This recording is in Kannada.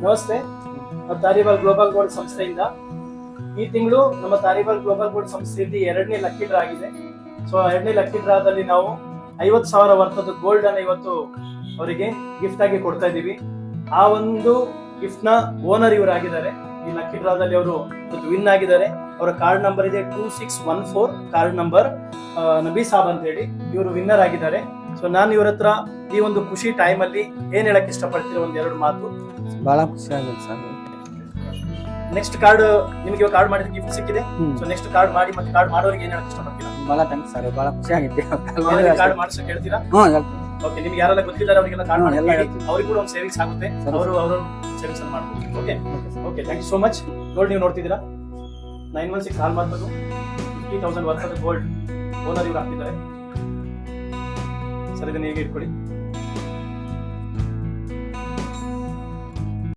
ನಮಸ್ತೆ. ತಾರಿಬಾಲ್ ಗ್ಲೋಬಲ್ ಗೋಲ್ಡ್ ಸಂಸ್ಥೆಯಿಂದ ಈ ತಿಂಗಳು ನಮ್ಮ ತಾರಿಬಾಲ್ ಗ್ಲೋಬಲ್ ಗೋಲ್ಡ್ ಸಂಸ್ಥೆಯಲ್ಲಿ 2ನೇ ಲಕ್ಕಿ ಡ್ರಾ ಆಗಿದೆ. ಸೊ 2ನೇ ಲಕ್ಕಿ ಡ್ರಾದಲ್ಲಿ ನಾವು 50,000 ವರ್ತದ ಗೋಲ್ಡ್ ಅನ್ನು ಇವತ್ತು ಅವರಿಗೆ ಗಿಫ್ಟ್ ಆಗಿ ಕೊಡ್ತಾ ಇದ್ದೀವಿ. ಆ ಒಂದು ಗಿಫ್ಟ್ ನ ಓನರ್ ಇವರು ಆಗಿದ್ದಾರೆ. ಈ ಲಕ್ಕಿ ಡ್ರಾದಲ್ಲಿ ಅವರು ವಿನ್ ಆಗಿದ್ದಾರೆ. ಅವರ ಕಾರ್ಡ್ ನಂಬರ್ ಇದೆ 2614. ಕಾರ್ಡ್ ನಂಬರ್ ನಬಿ ಸಾಬ್ ಅಂತ ಹೇಳಿ ಇವರು ವಿನ್ನರ್ ಆಗಿದ್ದಾರೆ. ಸೊ ನಾನು ಇವ್ರ ಹತ್ರ ಈ ಒಂದು ಖುಷಿ ಟೈಮ್ ಅಲ್ಲಿ ಏನ್ ಹೇಳಕ್ ಇಷ್ಟಪಡ್ತೀರ, ಒಂದೆರಡು ಮಾತು. ಬಹಳ ಖುಷಿ ಆಗುತ್ತೆ ಸರ್. ನೆಕ್ಸ್ಟ್ ಕಾರ್ಡ್ ನಿಮಗೆ ಕಾರ್ಡ್ ಮಾಡಿದ ಗಿಫ್ಟ್ ಸಿಕ್ಕಿದೆ. ಸೊ ನೆಕ್ಸ್ಟ್ ಕಾರ್ಡ್ ಮಾಡಿ ಮತ್ತೆ ಕಾರ್ಡ್ ಮಾಡೋರಿಗೆ ಏನ್ ಹೇಳಕ್ ಇಷ್ಟಪಡ್ತೀರಾ? ಬಹಳ ಥ್ಯಾಂಕ್ಸ್ ಸರ್, ಬಹಳ ಖುಷಿ ಆಗಿತ್ತು. ಕಾರ್ಡ್ ಮಾಡ್ಸಕ್ ಹೇಳ್ತೀರಾ? ಹೇಳ್ತೀನಿ. ಓಕೆ, ನಿಮ್ಗೆ ಯಾರೆಲ್ಲ ಗೊತ್ತಿದ್ದಾರೆ ಅವರಿಗೆಲ್ಲ ಕಾರ್ಡ್ ಮಾಡಿ, ಎಲ್ಲ ಹೇಳ್ತೀನಿ. ಅವ್ರಿಗೆ ಕೂಡ ಒಂದು ಸೇವಿಂಗ್ಸ್ ಆಗುತ್ತೆ. ಅವರು ಸೇವಿಂಗ್ಸ್ ಅನ್ನು ಮಾಡ್ಬೋದು. Okay okay, thank you so much. Gold ನೀವು ನೋಡ್ತಿದ್ದೀರಾ, 916 ಹಾಲ್ ಮಾರ್ಕದು 50,000 ವರ್ತದ ಗೋಲ್ಡ್ ಓನರ್ ಇವ್ರು ಹಾಕ್ತಿದ್ದಾರೆ. ಸರ್ ಇದನ್ನ ಹೇಗೆ ಇಟ್ಕೊಳ್ಳಿ.